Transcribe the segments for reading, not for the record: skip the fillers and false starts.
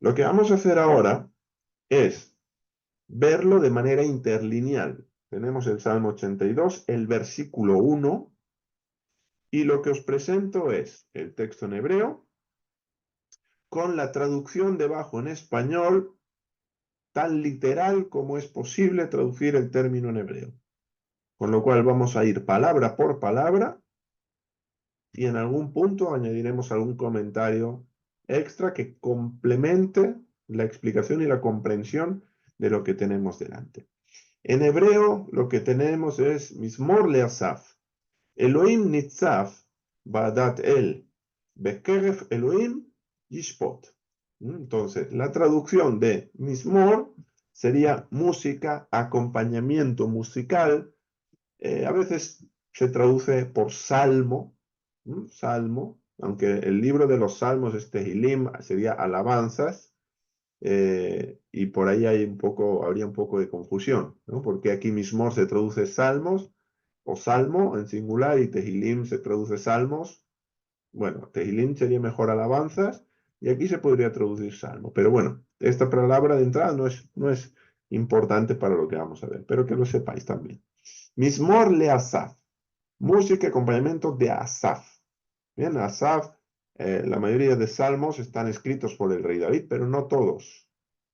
Lo que vamos a hacer ahora es verlo de manera interlineal. Tenemos el Salmo 82, el versículo 1, y lo que os presento es el texto en hebreo con la traducción debajo en español, tan literal como es posible traducir el término en hebreo. Con lo cual vamos a ir palabra por palabra y en algún punto añadiremos algún comentario extra que complemente la explicación y la comprensión de lo que tenemos delante. En hebreo lo que tenemos es Mismor leasaf. Elohim nitzaf ba'adat el. Bekeref Elohim yishpot. Entonces, la traducción de Mismor sería música, acompañamiento musical. A veces se traduce por salmo, salmo, aunque el libro de los salmos es Tehilim, sería alabanzas, y por ahí habría un poco de confusión, ¿no? Porque aquí mismo se traduce salmos o salmo en singular y Tehilim se traduce salmos. Bueno, Tehilim sería mejor alabanzas y aquí se podría traducir salmo. Pero bueno, esta palabra de entrada no es importante para lo que vamos a ver, pero que lo sepáis también. Mismor le Asaf, música y acompañamiento de Asaf. Bien, Asaf, la mayoría de salmos están escritos por el rey David, pero no todos.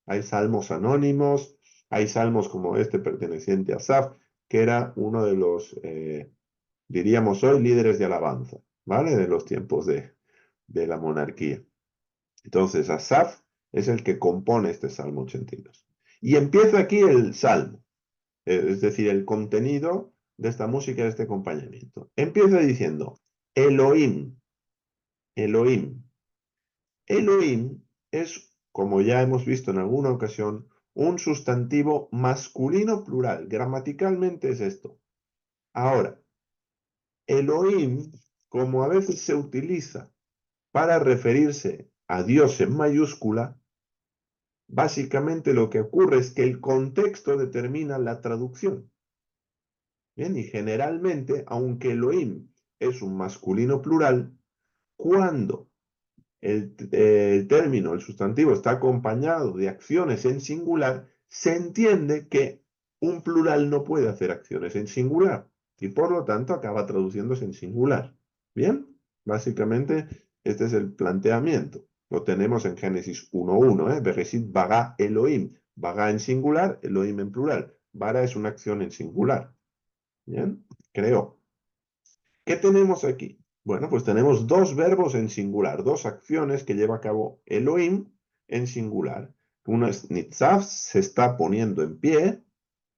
Hay salmos anónimos, hay salmos como este perteneciente a Asaf, que era uno de los, diríamos hoy, líderes de alabanza, ¿vale? De los tiempos de la monarquía. Entonces, Asaf es el que compone este Salmo 82. Y empieza aquí el salmo, es decir, el contenido de esta música, de este acompañamiento. Empieza diciendo, Elohim, Elohim. Elohim es, como ya hemos visto en alguna ocasión, un sustantivo masculino plural. Gramaticalmente es esto. Ahora, Elohim, como a veces se utiliza para referirse a Dios en mayúscula, básicamente lo que ocurre es que el contexto determina la traducción. Bien, y generalmente, aunque Elohim es un masculino plural, cuando el término, el sustantivo, está acompañado de acciones en singular, se entiende que un plural no puede hacer acciones en singular y por lo tanto acaba traduciéndose en singular. Bien, básicamente este es el planteamiento. Lo tenemos en Génesis 1.1, Bereshit bara Elohim. Bara en singular, Elohim en plural. Bara es una acción en singular. Bien, creo. ¿Qué tenemos aquí? Bueno, pues tenemos dos verbos en singular, dos acciones que lleva a cabo Elohim en singular. Uno es nitzaf, se está poniendo en pie,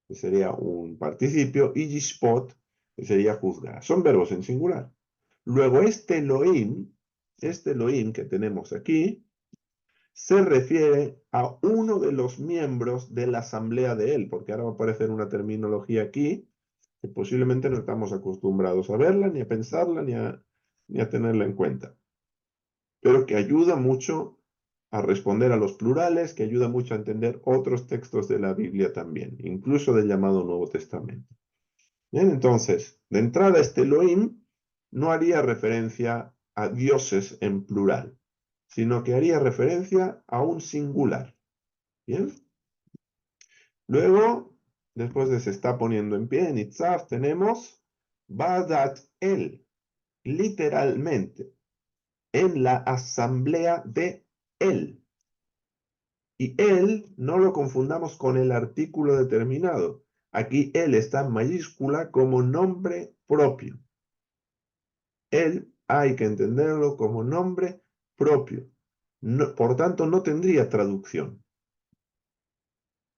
que sería un participio, y yishpot, que sería juzgar. Son verbos en singular. Luego este Elohim que tenemos aquí, se refiere a uno de los miembros de la asamblea de él, porque ahora va a aparecer una terminología aquí que posiblemente no estamos acostumbrados a verla, ni a pensarla, ni a tenerla en cuenta, pero que ayuda mucho a responder a los plurales, que ayuda mucho a entender otros textos de la Biblia también, incluso del llamado Nuevo Testamento. Bien, entonces, de entrada, este Elohim no haría referencia a dioses en plural, sino que haría referencia a un singular. Bien, luego, después de se está poniendo en pie, en Itzaf, tenemos Badat El, literalmente, en la asamblea de él. Y él no lo confundamos con el artículo determinado. Aquí él está en mayúscula como nombre propio. Él hay que entenderlo como nombre propio. Por tanto, no tendría traducción.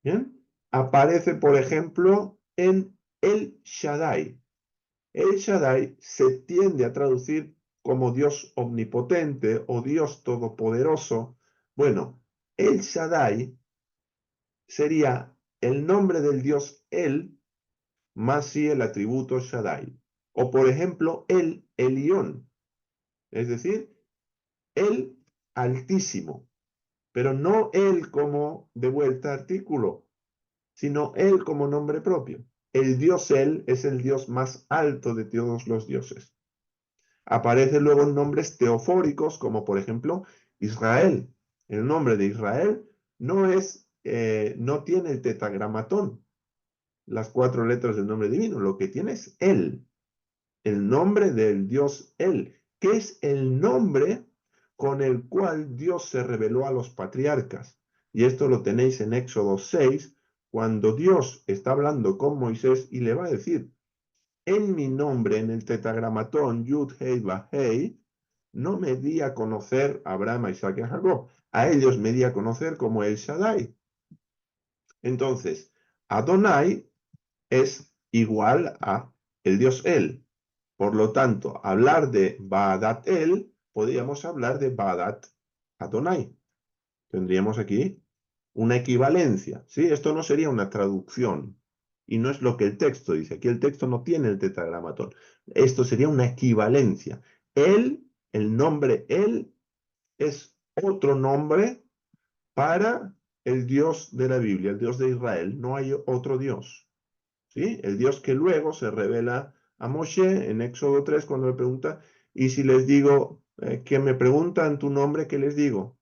¿Bien? Aparece, por ejemplo, en El Shaddai. El Shaddai se tiende a traducir como Dios omnipotente o Dios todopoderoso. Bueno, El Shaddai sería el nombre del Dios El más sí el atributo Shaddai. O por ejemplo, el Elión, es decir, el Altísimo, pero no él como de vuelta artículo, sino él como nombre propio. El Dios Él es el Dios más alto de todos los dioses. Aparecen luego nombres teofóricos como por ejemplo Israel. El nombre de Israel no tiene el tetragramatón, las 4 letras del nombre divino. Lo que tiene es el nombre del Dios Él, que es el nombre con el cual Dios se reveló a los patriarcas. Y esto lo tenéis en Éxodo 6, cuando Dios está hablando con Moisés y le va a decir, en mi nombre, en el tetragramatón Yud Hei Vav Hei, no me di a conocer a Abraham, a Isaac y a Jacob. A ellos me di a conocer como El Shaddai. Entonces, Adonai es igual a el Dios Él. Por lo tanto, hablar de Baadat El, podríamos hablar de Baadat Adonai. Tendríamos aquí una equivalencia, ¿sí? Esto no sería una traducción y no es lo que el texto dice. Aquí el texto no tiene el tetragramatón. Esto sería una equivalencia. Él, el nombre Él, es otro nombre para el Dios de la Biblia, el Dios de Israel. No hay otro Dios, ¿sí? El Dios que luego se revela a Moshe en Éxodo 3 cuando le pregunta, y si les digo que me preguntan tu nombre, ¿qué les digo?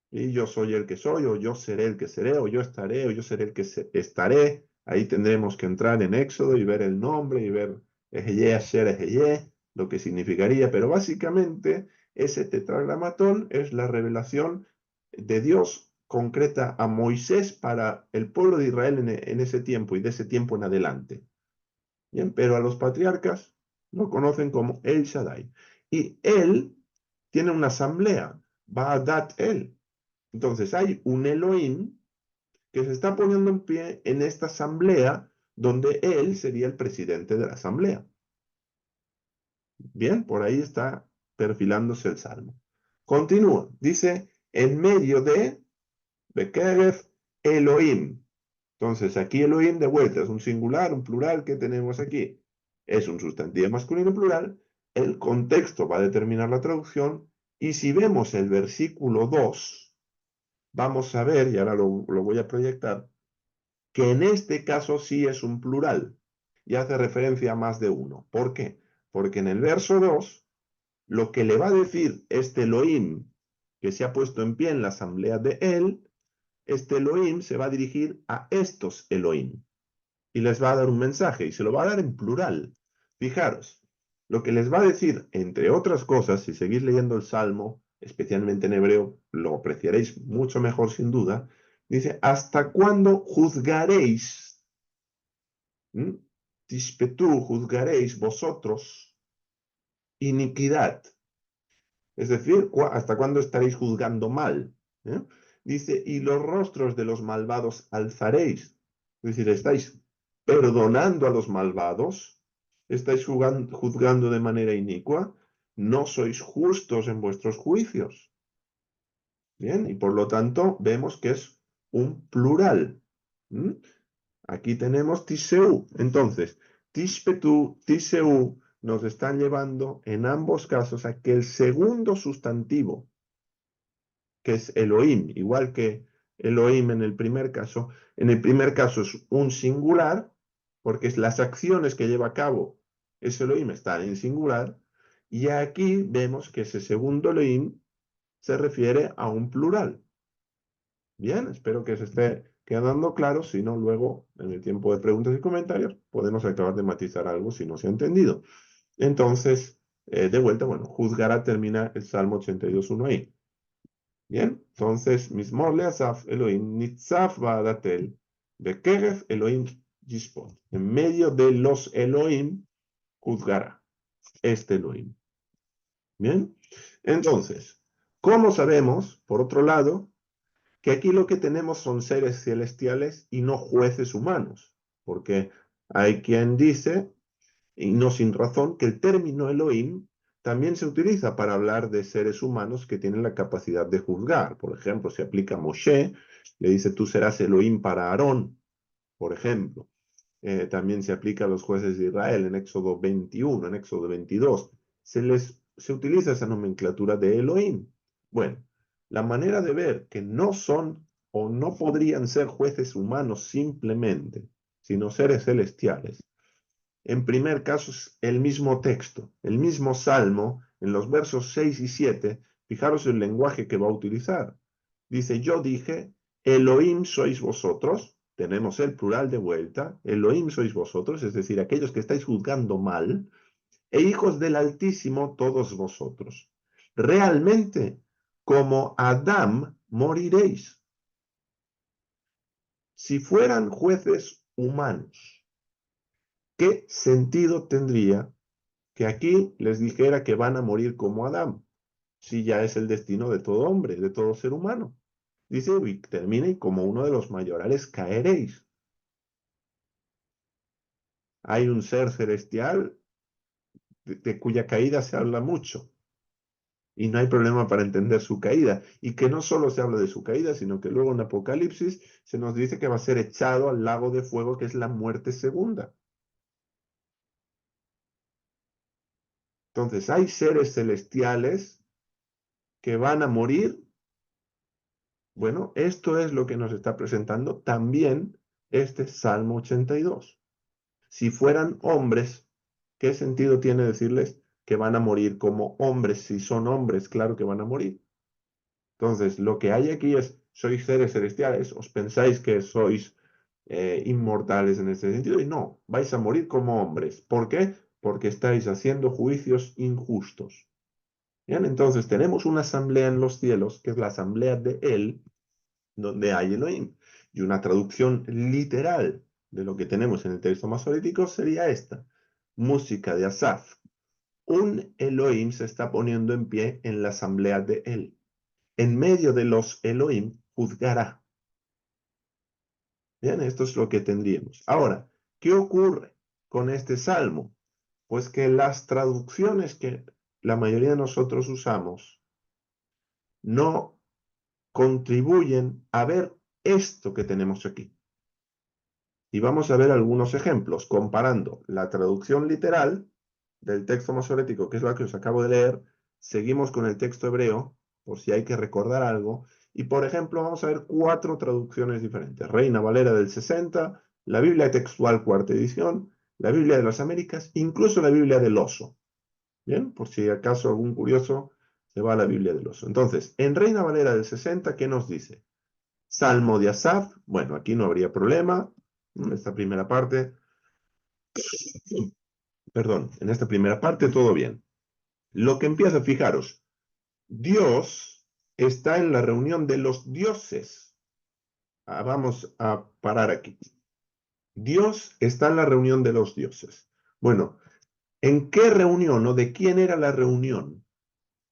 Y yo soy el que soy, o yo seré el que seré, o yo estaré, o yo seré el que estaré. Ahí tendremos que entrar en Éxodo y ver el nombre y ver Ejeye, Asher, Ejeye, lo que significaría. Pero básicamente ese tetragramatón es la revelación de Dios concreta a Moisés para el pueblo de Israel en ese tiempo y de ese tiempo en adelante. Bien, pero a los patriarcas lo conocen como El Shaddai. Y él tiene una asamblea, Baadat El. Entonces hay un Elohim que se está poniendo en pie en esta asamblea donde él sería el presidente de la asamblea. Bien, por ahí está perfilándose el salmo. Continúa, dice, en medio de Bekerev Elohim. Entonces aquí Elohim de vuelta es un singular, un plural que tenemos aquí. Es un sustantivo masculino plural. El contexto va a determinar la traducción. Y si vemos el versículo 2, vamos a ver, y ahora lo voy a proyectar, que en este caso sí es un plural y hace referencia a más de uno. ¿Por qué? Porque en el verso 2, lo que le va a decir este Elohim que se ha puesto en pie en la asamblea de él, este Elohim se va a dirigir a estos Elohim y les va a dar un mensaje y se lo va a dar en plural. Fijaros, lo que les va a decir, entre otras cosas, si seguís leyendo el Salmo, especialmente en hebreo, lo apreciaréis mucho mejor sin duda, dice, ¿hasta cuándo juzgaréis? Tishpetú, juzgaréis vosotros iniquidad. Es decir, ¿hasta cuándo estaréis juzgando mal? ¿Eh? Dice, y los rostros de los malvados alzaréis. Es decir, estáis perdonando a los malvados, estáis juzgando de manera inicua, no sois justos en vuestros juicios. Bien, y por lo tanto vemos que es un plural. ¿Mm? Aquí tenemos Tiseu. Entonces, Tishpetú, Tiseu nos están llevando en ambos casos a que el segundo sustantivo, que es Elohim, igual que Elohim en el primer caso es un singular, porque es las acciones que lleva a cabo ese Elohim están en singular, y aquí vemos que ese segundo Elohim se refiere a un plural. Bien, espero que se esté quedando claro, si no, luego en el tiempo de preguntas y comentarios podemos acabar de matizar algo si no se ha entendido. Entonces, de vuelta, bueno, juzgará termina el Salmo 82.1 ahí. Bien, entonces, Mismor leasaf Elohim nitzaf ba'adatel bekeref Elohim yishpot. En medio de los Elohim juzgará este Elohim. Bien, entonces, ¿cómo sabemos, por otro lado, que aquí lo que tenemos son seres celestiales y no jueces humanos? Porque hay quien dice, y no sin razón, que el término Elohim también se utiliza para hablar de seres humanos que tienen la capacidad de juzgar. Por ejemplo, se aplica a Moshe, le dice, tú serás Elohim para Aarón, por ejemplo. También se aplica a los jueces de Israel en Éxodo 21, en Éxodo 22. Se utiliza esa nomenclatura de Elohim. Bueno, la manera de ver que no son o no podrían ser jueces humanos simplemente, sino seres celestiales. En primer caso es el mismo texto, el mismo salmo, en los versos 6 y 7, fijaros el lenguaje que va a utilizar. Dice, yo dije, Elohim sois vosotros, tenemos el plural de vuelta, Elohim sois vosotros, es decir, aquellos que estáis juzgando mal, e hijos del Altísimo todos vosotros. Realmente, como Adán, moriréis. Si fueran jueces humanos, ¿qué sentido tendría que aquí les dijera que van a morir como Adán? Si ya es el destino de todo hombre, de todo ser humano. Dice, y termina, y como uno de los mayorales caeréis. Hay un ser celestial de cuya caída se habla mucho. Y no hay problema para entender su caída. Y que no solo se habla de su caída, sino que luego en Apocalipsis se nos dice que va a ser echado al lago de fuego, que es la muerte segunda. Entonces, hay seres celestiales que van a morir. Bueno, esto es lo que nos está presentando también este Salmo 82. Si fueran hombres, ¿qué sentido tiene decirles que van a morir como hombres? Si son hombres, claro que van a morir. Entonces, lo que hay aquí es, sois seres celestiales, os pensáis que sois inmortales en este sentido, y no, vais a morir como hombres. ¿Por qué? Porque estáis haciendo juicios injustos. Bien, entonces tenemos una asamblea en los cielos, que es la asamblea de él, donde hay Elohim. Y una traducción literal de lo que tenemos en el texto masorético sería esta: música de Asaf. Un Elohim se está poniendo en pie en la asamblea de él. En medio de los Elohim juzgará. Bien, esto es lo que tendríamos. Ahora, ¿qué ocurre con este salmo? Pues que las traducciones que la mayoría de nosotros usamos no contribuyen a ver esto que tenemos aquí. Y vamos a ver algunos ejemplos, comparando la traducción literal del texto masorético, que es la que os acabo de leer, seguimos con el texto hebreo, por si hay que recordar algo, y por ejemplo vamos a ver 4 traducciones diferentes. Reina Valera del 60, la Biblia textual cuarta edición, la Biblia de las Américas, incluso la Biblia del Oso. Bien, por si acaso algún curioso se va a la Biblia del Oso. Entonces, en Reina Valera del 60, ¿qué nos dice? Salmo de Asaf, bueno, aquí no habría problema, en esta primera parte, perdón, en esta primera parte todo bien. Lo que empieza, fijaros, Dios está en la reunión de los dioses. Vamos a parar aquí. Dios está en la reunión de los dioses. Bueno, ¿en qué reunión o de quién era la reunión?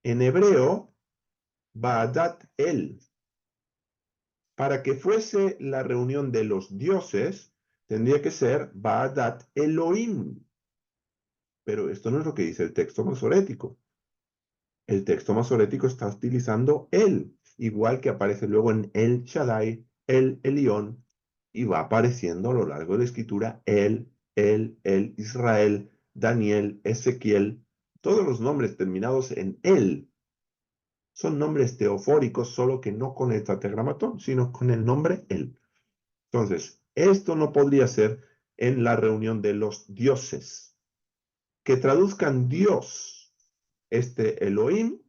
En hebreo, Ba'adat El. Para que fuese la reunión de los dioses, tendría que ser Ba'adat Elohim. Pero esto no es lo que dice el texto masorético. El texto masorético está utilizando el, igual que aparece luego en el Shaddai, el Elión, y va apareciendo a lo largo de la escritura el Israel, Daniel, Ezequiel. Todos los nombres terminados en el son nombres teofóricos, solo que no con el tetragramatón, sino con el nombre el. Entonces, esto no podría ser en la reunión de los dioses. Que traduzcan Dios, este Elohim,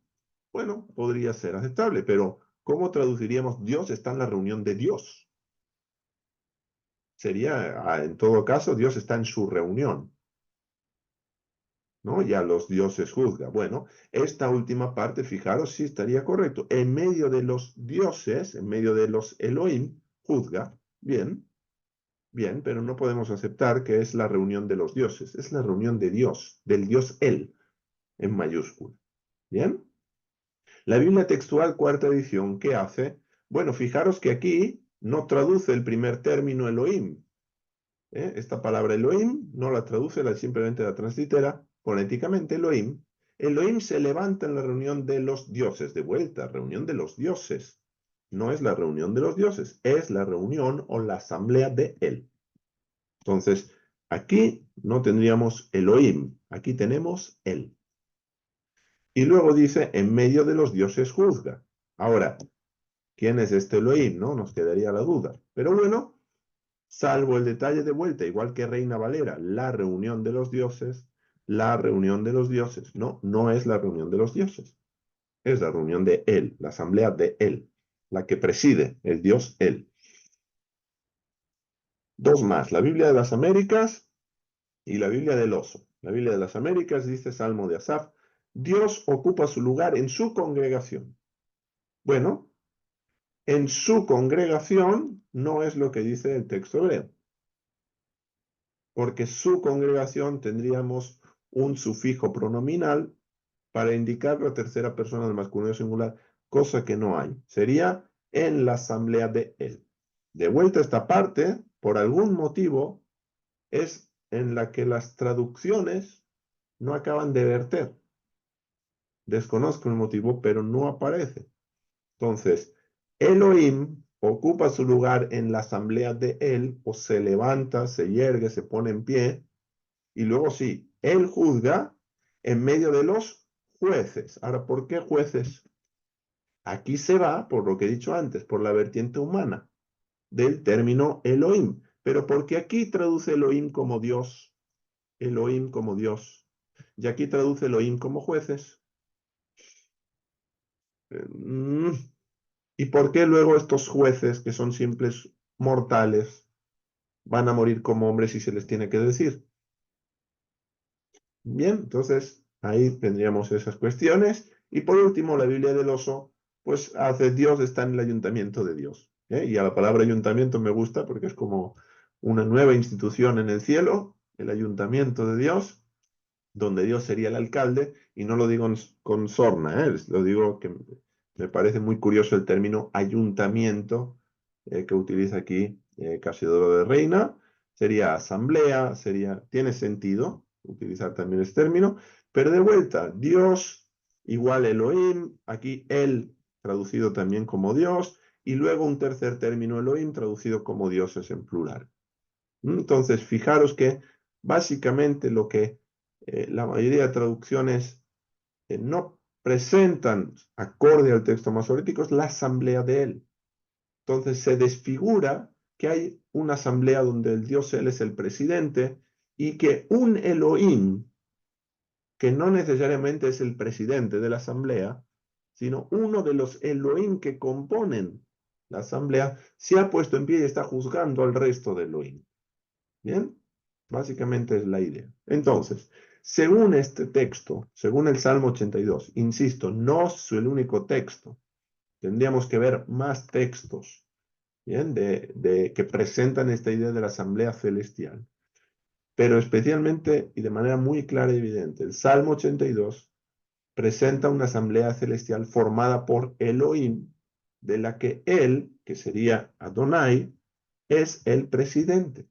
bueno, podría ser aceptable, pero ¿cómo traduciríamos Dios está en la reunión de Dios? Sería, en todo caso, Dios está en su reunión, ¿no? Y a los dioses juzga. Bueno, esta última parte, fijaros, sí estaría correcto. En medio de los dioses, en medio de los Elohim, juzga. Bien, bien, pero no podemos aceptar que es la reunión de los dioses. Es la reunión de Dios, del Dios Él, en mayúscula. Bien. La Biblia textual cuarta edición, ¿qué hace? Bueno, fijaros que aquí no traduce el primer término Elohim. Esta palabra Elohim no la traduce, simplemente la translitera fonéticamente Elohim. Elohim se levanta en la reunión de los dioses, de vuelta, reunión de los dioses. No es la reunión de los dioses, es la reunión o la asamblea de él. Entonces, aquí no tendríamos Elohim, aquí tenemos él. Y luego dice, en medio de los dioses juzga. Ahora, ¿quién es este Elohim? ¿No? Nos quedaría la duda. Pero bueno, salvo el detalle de vuelta, igual que Reina Valera, la reunión de los dioses, la reunión de los dioses. No, no es la reunión de los dioses. Es la reunión de él, la asamblea de él. la que preside, el Dios Él. Dos más, la Biblia de las Américas y la Biblia del Oso. La Biblia de las Américas dice, Salmo de Asaf, Dios ocupa su lugar en su congregación. Bueno, en su congregación no es lo que dice el texto hebreo, porque su congregación tendríamos un sufijo pronominal para indicar la tercera persona del masculino singular, cosa que no hay. Sería en la asamblea de él. De vuelta a esta parte, por algún motivo, es en la que las traducciones no acaban de verter. Desconozco el motivo, pero no aparece. Entonces, Elohim ocupa su lugar en la asamblea de él, o se levanta, se yergue, se pone en pie, y luego sí, él juzga en medio de los jueces. Ahora, ¿por qué jueces? Aquí se va, por lo que he dicho antes, por la vertiente humana del término Elohim. Pero porque aquí traduce Elohim como Dios, y aquí traduce Elohim como jueces. Mm, ¿Y por qué luego estos jueces, que son simples mortales, van a morir como hombres y se les tiene que decir? Bien, entonces ahí tendríamos esas cuestiones. Y por último, la Biblia del Oso, pues hace Dios está en el ayuntamiento de Dios. ¿Eh? Y a la palabra ayuntamiento me gusta porque es como una nueva institución en el cielo, el ayuntamiento de Dios, donde Dios sería el alcalde, y no lo digo con sorna, lo digo que me parece muy curioso el término ayuntamiento que utiliza aquí Casiodoro de Reina, sería asamblea, tiene sentido utilizar también este término, pero de vuelta, Dios igual Elohim, aquí él traducido también como Dios, y luego un tercer término Elohim traducido como dioses en plural. Entonces, fijaros que básicamente lo que la mayoría de traducciones no presentan acorde al texto masorético es la asamblea de él. Entonces se desfigura que hay una asamblea donde el Dios él es el presidente y que un Elohim, que no necesariamente es el presidente de la asamblea, sino uno de los Elohim que componen la asamblea, se ha puesto en pie y está juzgando al resto de Elohim. ¿Bien? Básicamente es la idea. Entonces, según este texto, según el Salmo 82, insisto, no es el único texto. Tendríamos que ver más textos, ¿bien? Que presentan esta idea de la asamblea celestial. Pero especialmente y de manera muy clara y evidente, el Salmo 82 presenta una asamblea celestial formada por Elohim, de la que él, que sería Adonai, es el presidente.